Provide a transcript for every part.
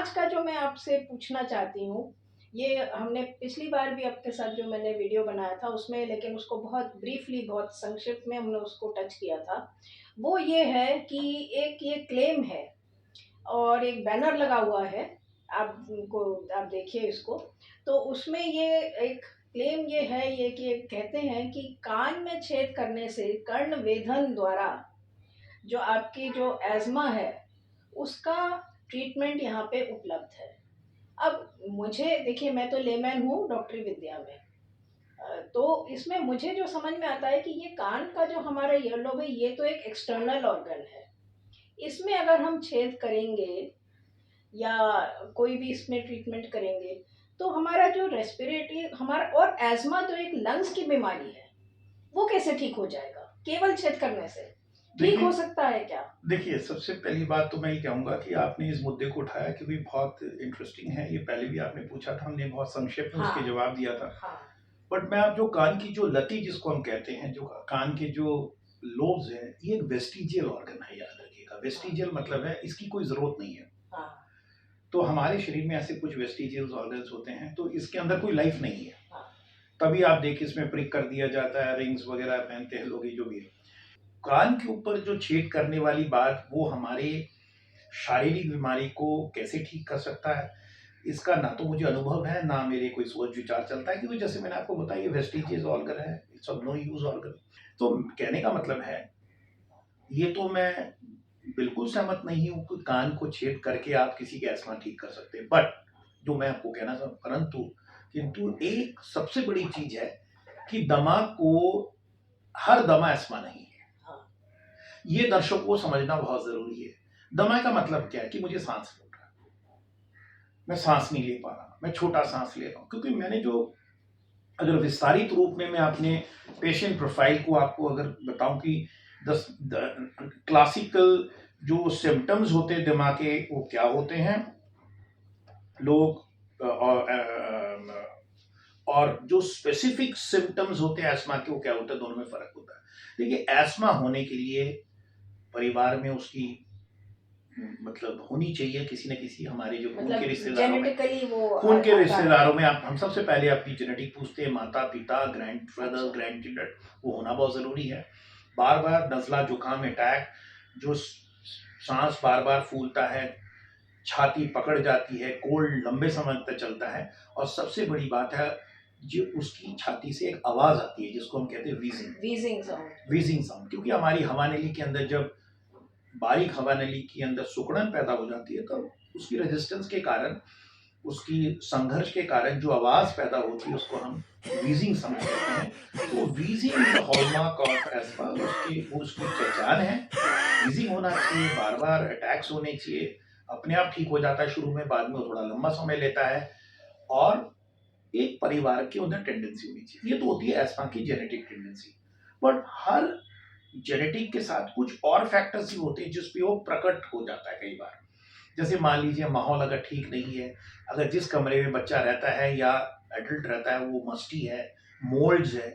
आज का जो मैं आपसे पूछना चाहती हूँ, ये हमने पिछली बार भी आपके साथ जो मैंने वीडियो बनाया था उसमें, लेकिन उसको बहुत ब्रीफली, बहुत संक्षिप्त में हमने उसको टच किया था। वो ये है कि एक ये क्लेम है और एक बैनर लगा हुआ है, आप देखिए इसको। तो उसमें ये एक क्लेम ये है, ये कि ये कहते हैं कि कान में छेद करने से कर्णवेधन द्वारा जो आपकी जो एज़मा है, उसका ट्रीटमेंट यहाँ पे उपलब्ध है। अब मुझे देखिए, मैं तो लेमैन हूँ डॉक्टरी विद्या में। तो इसमें मुझे जो समझ में आता है कि ये कान का जो हमारा ईयरलोब है, ये तो एक एक्सटर्नल ऑर्गन है। इसमें अगर हम छेद करेंगे या कोई भी इसमें ट्रीटमेंट करेंगे, तो हमारा जो रेस्पिरेटरी हमारा, और एज़मा तो एक लंग्स की बीमारी है, वो कैसे ठीक हो जाएगा केवल छेद करने से? ठीक हो सकता है क्या? देखिए, सबसे पहली बात तो मैं ये कहूँगा कि आपने इस मुद्दे को उठाया क्योंकि बहुत इंटरेस्टिंग है। ये पहले भी आपने पूछा था, हमने बहुत संक्षेप में उसके जवाब दिया था। हाँ। बट मैं आप जो कान की जो लती जिसको हम कहते हैं, जो कान के जो लोब्स हैं, ये एक वेस्टिजियल ऑर्गन है, याद रखिएगा। वेस्टिजियल मतलब है इसकी कोई ज़रूरत नहीं है। हाँ। तो हमारे शरीर में ऐसे कुछ वेस्टिजियल ऑर्गन्स होते हैं, तो इसके अंदर कोई लाइफ नहीं है। हाँ। तभी आप देखिए इसमें प्रिक कर दिया जाता है, रिंग्स वगैरह पहनते हैं लोग, ये जो भी है। कान के ऊपर जो छेद करने वाली बात, वो हमारे शारीरिक बीमारी को कैसे ठीक कर सकता है, इसका ना तो मुझे अनुभव है, ना मेरे कोई सोच विचार चलता है, क्योंकि जैसे मैंने आपको बताया ये वेस्टिजियस ऑर्गन है, it's of no use organ. तो कहने का मतलब है, ये तो मैं बिल्कुल सहमत नहीं हूँ कि कान को छेद करके आप किसी का एस्मा ठीक कर सकते हैं। बट जो मैं आपको कहना चाहूँ, परंतु किंतु एक सबसे बड़ी चीज है कि दमा को हर दमा एस्मा नहीं है। ये दर्शकों को समझना बहुत जरूरी है। दमा का मतलब क्या है कि मुझे सांस फूल रहा है, मैं सांस नहीं ले पा रहा, मैं छोटा सांस ले रहा हूँ। क्योंकि मैंने जो, अगर विस्तारित रूप में मैं अपने पेशेंट प्रोफाइल को आपको अगर बताऊं कि क्लासिकल जो सिम्टम्स होते हैं दिमाग के, वो क्या होते हैं, लोग और जो स्पेसिफिक सिम्टम्स होते हैं एस्मा के, वो क्या होता है, दोनों में फर्क होता है। देखिए, एस्मा होने के लिए परिवार में उसकी मतलब होनी चाहिए किसी न किसी, हमारे जो खून के रिश्तेदारों में, खून के रिश्तेदारों में आप, हम सबसे पहले अपनी जेनेटिक पूछते हैं, माता पिता, ग्रैंड फादर, ग्रैंड चिल्ड्रन, वो होना बहुत जरूरी है। बार बार नजला, जुकाम, अटैक, जो सांस बार बार फूलता है, छाती पकड़ जाती है, कोल्ड लंबे समय तक चलता है, और सबसे बड़ी बात है जो उसकी छाती से एक आवाज आती है जिसको हम कहते हैं वीजिंग साउंड। क्योंकि हमारी हवा नली के अंदर जब बारीक हवा नली के अंदर सुकड़न पैदा हो जाती है, तो उसकी रेजिस्टेंस के कारण, उसकी संघर्ष के कारण जो आवाज पैदा होती है, उसको हम वीजिंग साउंड कहते हैं। तो वीजिंग हॉलमार्क ऑफ एस्मा, उसकी पहचान है। वीजिंग होना चाहिए, बार बार अटैक्स होने चाहिए, अपने आप ठीक हो जाता है शुरू में, बाद में थोड़ा लंबा समय लेता है, और एक परिवार के अंदर टेंडेंसी होनी चाहिए। ये तो होती है एस्मा की genetic tendency. But her genetic के साथ कुछ और फैक्टर्स भी होते हैं जिसपे वो प्रकट हो जाता है कई बार। जैसे मान लीजिए माहौल अगर ठीक नहीं है, अगर जिस कमरे में बच्चा रहता है या एडल्ट रहता है वो मस्टी है, मोल्ड्स है,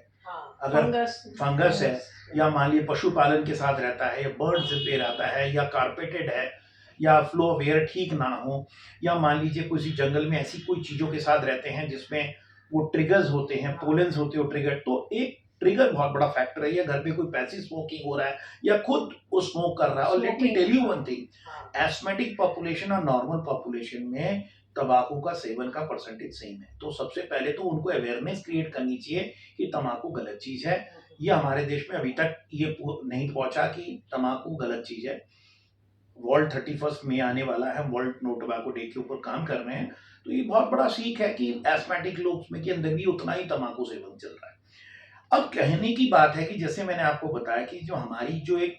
अगर फंगस है, या मान लीजिए पशुपालन के साथ रहता है, या बर्ड्स पे रहता है, या कारपेटेड है, या फ्लो ऑफ एयर ठीक ना हो, या मान लीजिए किसी जंगल में ऐसी कोई चीजों के साथ रहते हैं जिसमें वो ट्रिगर्स होते हैं, पोलेंस होते हैं, वो ट्रिगर, तो एक ट्रिगर बहुत बड़ा फैक्टर है। या घर पे कोई पैसिव स्मोकिंग हो रहा है, या खुद वो स्मोक कर रहा है। और let me tell you one thing, asthmatic population और नॉर्मल पॉपुलेशन में तंबाकू का सेवन का परसेंटेज सेम है। तो सबसे पहले तो उनको अवेयरनेस क्रिएट करनी चाहिए कि तंबाकू गलत चीज है। ये हमारे देश में अभी तक ये नहीं पहुंचा कि तंबाकू गलत चीज है। वर्ल्ड 31 में आने वाला है, वर्ल्ड नो टोबैको डे के ऊपर काम कर रहे हैं। तो ये बहुत बड़ा सीख है कि एस्मेटिक लोग में के अंदर भी उतना ही तंबाकू सेवन चल रहा है। अब कहने की बात है कि जैसे मैंने आपको बताया कि जो हमारी जो एक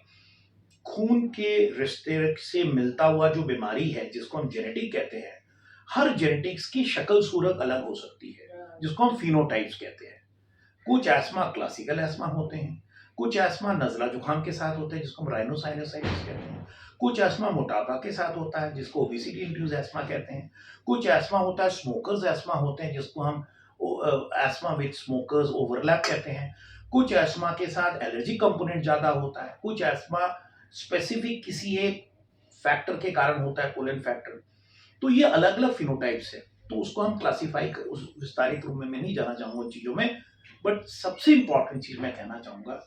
खून के रिश्ते से मिलता हुआ जो बीमारी है, जिसको हम जेनेटिक कहते हैं, हर जेनेटिक्स की शक्ल सूरत अलग हो सकती है, जिसको हम फिनोटाइप्स कहते हैं। कुछ एस्मा क्लासिकल एस्मा होते हैं, कुछ एस्मा नजला जुकाम के साथ होते हैं जिसको हम राइनोसाइनोसाइटिस कहते हैं, कुछ एस्मा मोटापा के साथ होता है जिसको ओबेसिटी इंड्यूस एस्मा कहते हैं, कुछ एस्मा होता है स्मोकर्स एस्मा होते हैं जिसको हम एस्मा विद स्मोकर्स ओवरलैप कहते हैं, कुछ एस्मा के साथ एलर्जी कंपोनेंट ज्यादा होता है, कुछ एस्मा स्पेसिफिक किसी एक फैक्टर के कारण होता है, पोलन फैक्टर। तो ये अलग अलग फिनोटाइप्स है, तो उसको हम क्लासीफाई उस विस्तारित रूप में मैं नहीं जाना चाहूंगा उन चीजों में। बट सबसे इंपॉर्टेंट चीज मैं कहना चाहूंगा,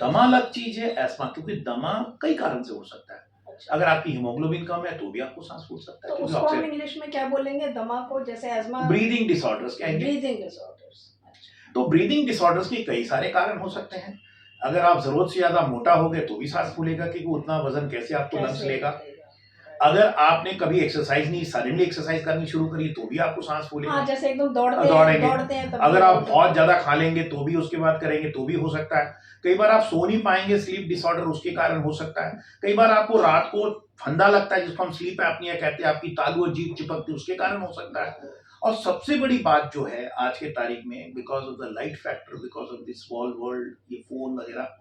दमा अलग चीज है एस्मा, क्योंकि दमा कई कारण से हो सकता है। अच्छा। अगर आपकी हीमोग्लोबिन कम है तो भी आपको सांस फूल सकता है, तो उसको हम इंग्लिश में क्या बोलेंगे दमा को, जैसे एस्मा? ब्रीदिंग डिसऑर्डर्स कहेंगे। Breathing disorders. तो ब्रीदिंग डिसऑर्डर्स के कई सारे कारण हो सकते हैं। अगर आप जरूरत से ज्यादा मोटा हो गए तो भी सांस फूलेगा, क्योंकि उतना वजन कैसे आपको लंग्स लेगा। अगर आपने कभी एक्सरसाइज नहीं, सडनली एक्सरसाइज करनी शुरू करी तो भी आपको सांस फूलेगा। हाँ, जैसे एकदम दौड़ते हैं तब अगर आप बहुत ज्यादा खा लेंगे तो भी उसके बाद करेंगे तो भी हो सकता है। कई बार आप सो नहीं पाएंगे, स्लीप डिसऑर्डर, उसके कारण हो सकता है। कई बार आपको रात को फंदा लगता है, जिसको हम स्लीप एपनिया कहते हैं, आपकी तालू और जीभ चिपकती है, उसके कारण हो सकता है। और सबसे बड़ी बात जो है आज के तारीख में, because of the light factor, because of this small world, ये फोन वगैरह,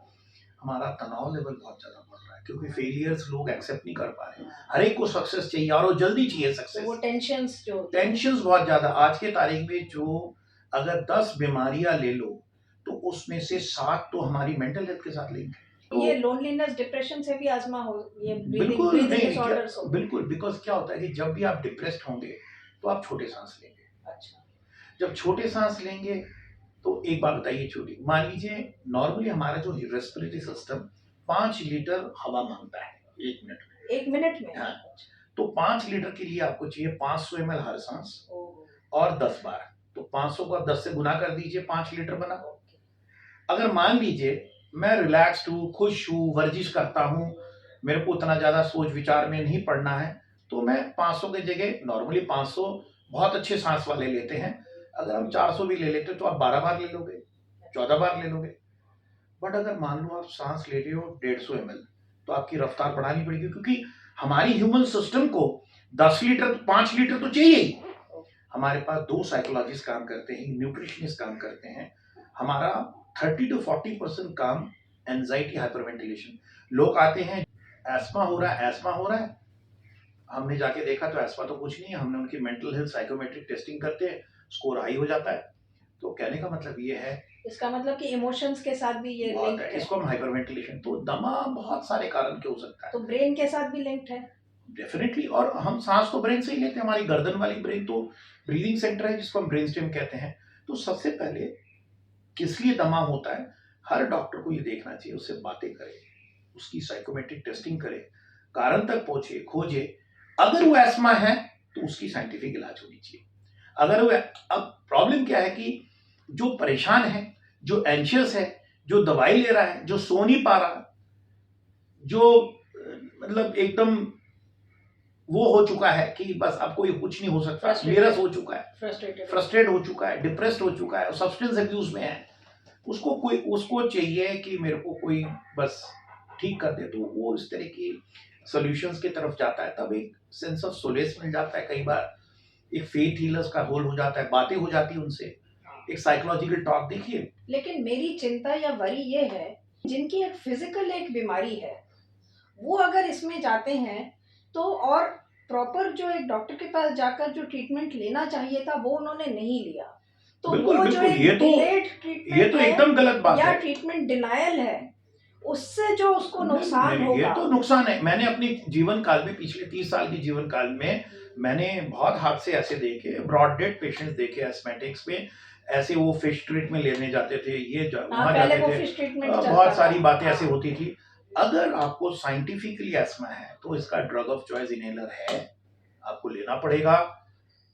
हमारा तनाव लेवल बहुत ज्यादा बढ़ रहा है, क्योंकि फेलियर्स लोग एक्सेप्ट नहीं कर पा रहे। हर एक को सक्सेस चाहिए और वो जल्दी चाहिए सक्सेस। वो टेंशंस बहुत ज्यादा आज के तारीख में। जो अगर 10 बीमारियां ले लो तो उसमें से 7 तो हमारी मेंटल हेल्थ के साथ लिंक है। तो ये लोनलीनेस, डिप्रेशन से भी आजमा हो, ये बिल्कुल नहीं, डिसऑर्डर्स हो। बिल्कुल, बिकॉज क्या होता है कि जब भी आप डिप्रेस्ड होंगे तो आप छोटे सांस लेंगे। अच्छा। जब छोटे सांस लेंगे तो एक बात बताइए छोटी, मान लीजिए नॉर्मली हमारा जो रेस्पिरेटरी सिस्टम 5 लीटर हवा मांगता है 1 मिनट में। 1 मिनट में? हाँ। तो 5 लीटर के लिए आपको चाहिए 500 ml हर सांस और 10 बार। तो 500 को आप 10 से गुना कर दीजिए, 5 लीटर बना। अगर मान लीजिए मैं रिलैक्स्ड हूँ, खुश हूँ, वर्जिश करता हूँ, मेरे को उतना ज्यादा सोच विचार में नहीं पड़ना है, तो मैं 500 की जगह, नॉर्मली 500 बहुत अच्छे सांस वाले लेते हैं, अगर हम 400 भी ले लेते तो आप 12 बार ले लोगे, 14 बार ले लोगे। बट अगर मान लो आप सांस ले रहे हो 150 ml, तो आपकी रफ्तार बढ़ानी पड़ेगी, क्योंकि हमारी ह्यूमन सिस्टम को 10 लीटर 5 लीटर तो चाहिए ही। हमारे पास 2 साइकोलॉजिस्ट काम करते हैं, न्यूट्रिशनिस्ट काम करते हैं। हमारा 30 to 40% काम एंजाइटी, हाइपरवेंटिलेशन। लोग आते हैं एस्मा हो रहा है, एस्मा हो रहा है, हमने जाके देखा तो एस्मा तो कुछ नहीं है, हमने उनकी मेंटल हेल्थ साइकोमेट्रिक टेस्टिंग करते हैं, स्कोर हाई हो जाता है। तो कहने का मतलब ये है, इसका मतलब कि इमोशंस के साथ भी ये लिंक है। इसको हम हाइपरवेंटिलेशन। तो दमा बहुत सारे कारण के हो सकता है। तो ब्रेन के साथ भी लिंक्ड है डेफिनेटली। और हम सांस तो ब्रेन से ही लेते हैं, हमारी गर्दन वाली ब्रेन तो ब्रीदिंग सेंटर है, जिसको हम ब्रेन स्टेम कहते हैं। तो सबसे पहले किस लिए दमा होता है, हर डॉक्टर को ये देखना चाहिए, उससे बातें करे, उसकी साइकोमेट्रिक टेस्टिंग करे, कारण तक पहुंचे, खोजे। अगर वो एस्मा है तो उसकी साइंटिफिक इलाज होनी चाहिए। अगर वो, अब प्रॉब्लम क्या है कि जो परेशान है, जो एंशियस है, जो दवाई ले रहा है, जो सो नहीं पा रहा, जो मतलब एकदम वो हो चुका है कि बस अब कोई कुछ नहीं हो सकता, नीरस हो चुका है, फ्रस्ट्रेट हो चुका है, डिप्रेस्ड हो चुका है, सब्सटेंस अब्यूज में है, उसको चाहिए कि मेरे को कोई बस ठीक कर दे, तो वो इस तरह की सॉल्यूशंस की तरफ जाता है। तब एक सेंस ऑफ सोलेस मिल जाता है, कई बार एक फेथ हीलर्स का रोल हो जाता है, बातें हो जाती है उनसे, एक साइकोलॉजिकल टॉक। देखिए, लेकिन मेरी चिंता या वरी ये है, जिनकी एक फिजिकल एक बीमारी है, वो अगर इसमें जाते हैं तो, और प्रॉपर जो एक डॉक्टर के पास जाकर जो ट्रीटमेंट लेना चाहिए था वो उन्होंने नहीं लिया, तो बिल्कुल, वो बिल्कुल, जो एक डिलेड ट्रीटमेंट ये तो एकदम गलत बात या है, ट्रीटमेंट डिनायल है, उससे जो उसको नुकसान होगा। ये तो नुकसान है। मैंने अपनी जीवन काल में, पिछले 30 साल के जीवन काल में, मैंने बहुत हादसे ऐसे देखे, ब्रॉड डेड पेशेंट्स देखे एस्थमेटिक्स में, ऐसे वो फिश ट्रीटमेंट लेने जाते थे, ये वहां जाते थे, बहुत सारी बातें ऐसे होती थी। अगर आपको साइंटिफिकली एस्मा है तो इसका ड्रग ऑफ चॉइस इनहेलर है, आपको लेना पड़ेगा,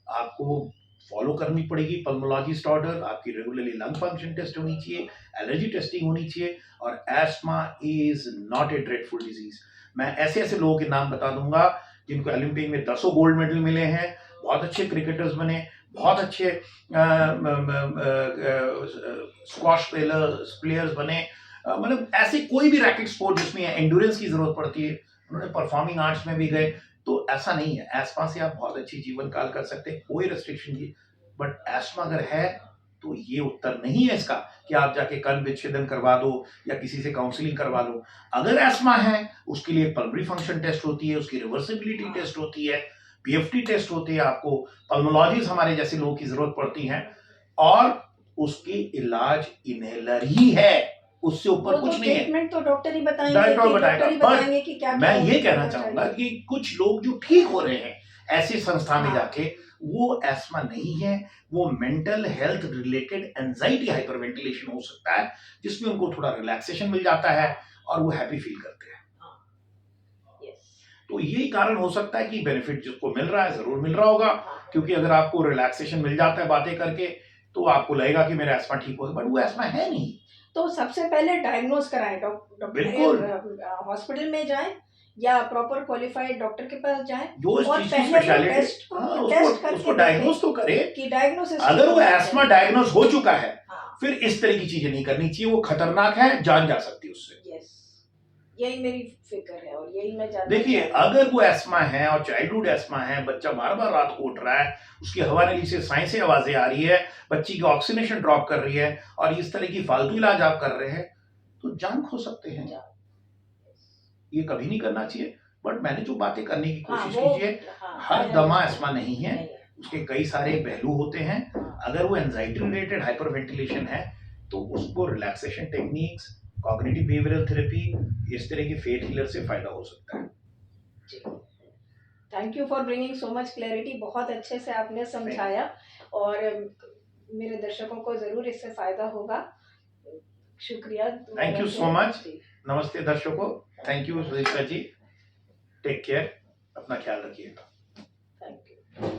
आपको फॉलो करनी पड़ेगी पल्मोलॉजिस्ट ऑर्डर, आपकी रेगुलरली लंग फंक्शन टेस्ट होनी चाहिए, एलर्जी टेस्टिंग होनी चाहिए। और ESMA is not a dreadful disease. मैं ऐसे ऐसे लोगों के नाम बता दूंगा जिनको ओलंपिक में 10 गोल्ड मेडल मिले हैं, बहुत अच्छे क्रिकेटर्स बने, बहुत अच्छे स्क्वाश प्लेयर्स बने, मतलब ऐसे कोई भी रैकेट स्पोर्ट जिसमें एंड्योरेंस की जरूरत पड़ती है, उन्होंने परफॉर्मिंग आर्ट्स में भी गए। तो ऐसा नहीं है, एस्मा से आप बहुत अच्छी जीवन काल कर सकते हैं, कोई रेस्ट्रिक्शन नहीं। बट एस्मा अगर है तो ये उत्तर नहीं है इसका कि आप जाके कर्ण विच्छेदन करवा दो या किसी से काउंसलिंग करवा दो। अगर एस्मा है उसके लिए पल्मोनरी फंक्शन टेस्ट होती है, उसकी रिवर्सिबिलिटी टेस्ट होती है, पीएफटी टेस्ट होती है, आपको पल्मोलॉजिस्ट हमारे जैसे लोगों की जरूरत पड़ती है, और उसकी इलाज इनहेलर ही है, उससे ऊपर कुछ नहीं है। ट्रीटमेंट तो डॉक्टर ही बताएंगे, डॉक्टर बताएगा। कि क्या मैं ये कहना चाहूंगा कि कुछ लोग जो ठीक हो रहे हैं ऐसी संस्था में हाँ। जाके, वो एस्मा नहीं है, वो mental health related anxiety hyperventilation हो सकता है, जिसमें उनको थोड़ा रिलैक्सेशन मिल जाता है और वो हैप्पी फील करते हैं। तो यही कारण हो सकता है कि बेनिफिट जिसको मिल रहा है जरूर मिल रहा होगा, क्योंकि अगर आपको रिलैक्सेशन मिल जाता है बातें करके, तो आपको लगेगा कि मेरा एस्मा ठीक होगा, बट वो एस्मा है नहीं। तो सबसे पहले डायग्नोज कराएं, बिल्कुल। हॉस्पिटल में जाएं या प्रॉपर क्वालिफाइड डॉक्टर के पास जाएं जो इस और चीज की पहले वो स्पेशलिटी, टेस्ट उसको करके डायग्नोज तो करे। कि डायग्नोसिस अगर वो एस्मा डायग्नोज हो चुका है, हाँ, फिर इस तरह की चीजें नहीं करनी चाहिए, वो खतरनाक है, जान जा सकती है उससे। यस, यही मेरी फिक्र है और यही मैं जानना देखिए, चाहती हूँ। अगर वो एस्मा है और चाइल्डहुड एस्मा है, बच्चा बार बार रात को उठ रहा है, उसकी हवा नली से साई से आवाजें आ रही है, बच्ची की ऑक्सीजनेशन ड्रॉप कर रही है, और इस तरह की फालतू इलाज आप कर रहे हैं, तो जान खो सकते हैं। ये कभी नहीं करना चाहिए। बट मैंने जो बातें करने की कोशिश कीजिए, हर दमा एस्मा नहीं है, उसके कई सारे पहलू होते हैं। अगर वो एंजाइटी रिलेटेड हाइपरवेंटिलेशन है, तो उसको relaxation techniques, cognitive behavioural therapy, इस तरह की फेथ हीलर से फायदा हो सकता है। Thank you for bringing so much clarity, बहुत अच्छे से आपने समझाया और मेरे दर्शकों को जरूर इससे फायदा होगा। शुक्रिया। Thank you so much. नमस्ते दर्शकों, thank you Sunita ji, take care, अपना ख्याल रखिएगा। Thank you.